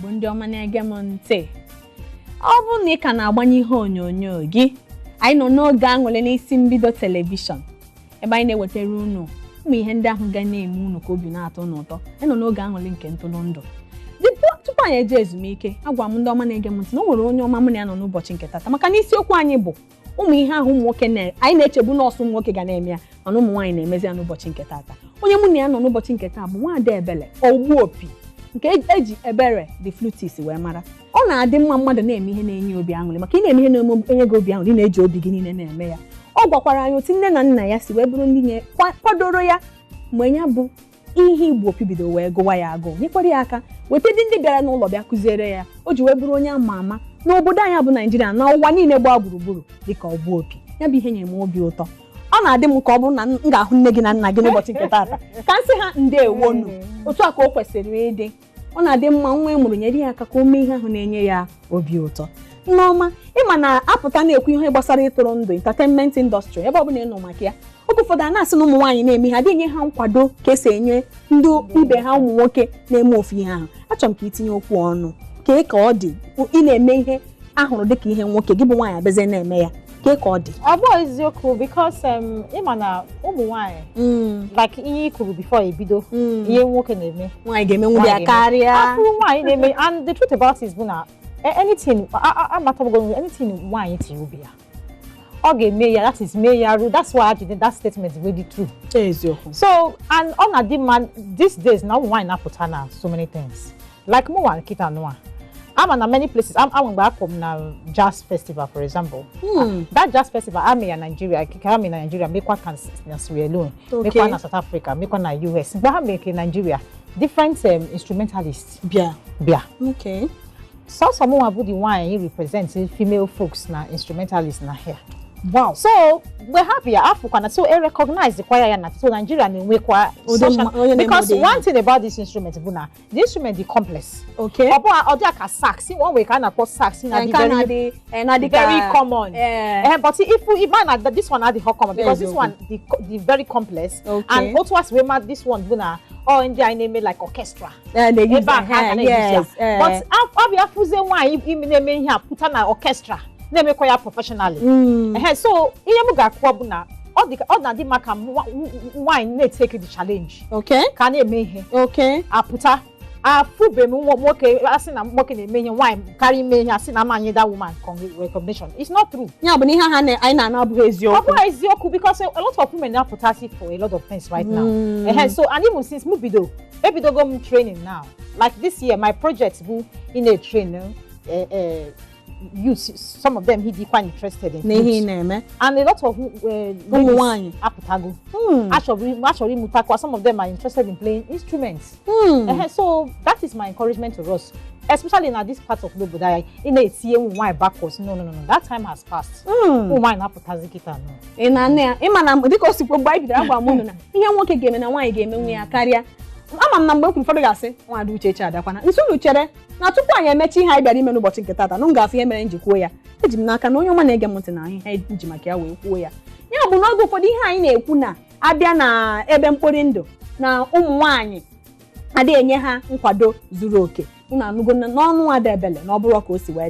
Igbo ndị ọma na-ege m ntị. Ọ bụ na ị ka na-agbanye ihe onyonyo gị, anyị nọ n'oge aṅụrị n'isi mbido telivishọn ebe anyị na-ewetara unu ụmụ ihe ndị ahụ ga na-eme unu ka obi na-atọ unu ụtọ. Anyị nọ n'oge aṅụrị nke ntụrụndụ. Tupu anyị eje ezumike, agwa m ndị ọma na-ege m ntị na o nwere onye ọma m na ya nọ n'ụbọchị nke tata, maka na isiokwu anyị bụ ụmụ ihe ahụ ụmụ nwoke anyị na-echegbu nọọsụ ụmụ nwoke ga na-eme ya, mana ụmụ nwaanyị na-emezi ya n'ụbọchị nke tata. Onye mụ na ya nọ n'ụbọchị nke taa bụ Nwaada Ebele Ogbuopi, nke eji Ebere the flutist wee mara. Ọ na-adị mma mmadụ na-eme ihe na-enye obi aṅụrị, maka ị na-eme ihe na-enye gị obi aṅụrị, na-eji obi gị niile na-eme ya. Ọ gwakwara anyị otu nne na nna ya si wee bụrụ ndị kwadoro ya mgbe ya bụ ihe Igbo bido wee gụwa ya agụụ, nyekwara ya aka weta ndị bịara n'ụlọ bịa kụziere ya. O ji wee bụrụ onye ama ama n'obodo anyị bụ Naijiria na ụwa niile gbaa gburugburu dịka Ogbuopi. Ya bụ ihe nyere m obi ụtọ. Ọ na-adị m ka ọ bụrụ na m ga-ahụ nne gị na nna gị n'ụbọchị nke taata ka nsị ha ndewonu, otu a ka o kwesịrị ịdị. Ọ na-adị mma nwa mụrụ nyere ya aka ka o mee ihe ahụ na-enye ya obi ụtọ. Nneọma, ịma na-apụta na-ekwu ihe gbasara ịtụrụ ndụ entertainment industry ebe ọ bụla ị nọ maka ya. Oge ụfọdụ a na-asị na ụmụ nwaanyị na-eme ha adịghị enye ha nkwado ka esi enye ndị ibe ha ụmụ nwoke na-eme ofu ihe ahụ. Achọrọ m ka itinye okwu ọnụ ka ọ dị ị na-eme ihe ahụrụ dịka ihe nwoke, gị bụ nwaanyị abịazie na-eme ya ka ọ dị. Ọ bụ eziokwu because ịma na ụmụ nwaanyị like ihe i kwuru before ebido ihe nwoke na-eme nwaanyị ga-emenwu ya karịa. Afụ nwaanyị na-eme, and the truth about it is bụ na anything anything nwaanyị tiri obi ya ọ ga-eme ya, that is mee ya ru. That's why actually that statement is really true. Eziokwu. So and ọ na-adị mma these days na ụmụ nwaanyị na-apụta na so many things like mụ nwa nkịta nụa. I'm in many places. I'm back from now jazz festival, for example. That jazz festival, I'm in Nigeria. I'm in Nigeria. Make one in Sierra Leone. Make one in South Africa. Make one in US. But I'm in Nigeria. Different instrumentalists. Yeah. Okay. So someone about the one he represents female folks na instrumentalists na here. Wow. So we're happy Africa, so I recognize the choir na so Nigeria na we kwa because one thing about this instrument buna, the instrument is complex. Okay. Obo odiaka sax, one way kind of sax na the very common. But if man this one are the hot common because this one the very complex. Okay. And what was we this one buna or in the name like orchestra. They use yes. But after fuze one you name here put an orchestra. They make choir professionally. So, ihe m ga-akwu bụ na ọ na-adị maka wine na-take the challenge. Okay. Ka na-eme ihe. Okay. Apụta afụbe m nwoke asị na nwoke na-eme ihe wine karị ime ihe asị na amanye that woman recognition. It's not true. Ya bụ na ihe ha anyị na-ana abụghị eziokwu. Ọ bụ eziokwu because a lot of women na-apụta for a lot of things right now. So and even since m ebidogo m training now. Like this year my project bụ in a training some of them he be quite interested in and a lot of ladies aputago actually mutakwa, some of them are interested in playing instruments. So that is my encouragement to us, especially in this part of Lobodai in a CM why backwards. No, that time has passed. Why not putazikita no in an because you buy the abamuna ihe nwoke game na nwaanyị ga-eme ya karịa. Ama m na mgbe okwu ụfọdụ ga-asị nwa dị uche adakwana nsogbu chere na tupu anyị emechi ihe anyị bịara ime n'ụbọchị nke tata nụ ga-afụ ihe mere nji kwuo ya. Eji m n'aka na onye ọma na-ege m ntị na ihe nji maka ya wee kwuo ya. Ya bụ n'oge ụfọdụ ihe anyị na-ekwu na abịa na ebe mkpori ndụ na ụmụ nwaanyị adịghị enye ha nkwado zuru oke. Unu anụgo n'ọnụ Nwaada Ebele na ọ bụrụ ka o si wee dị.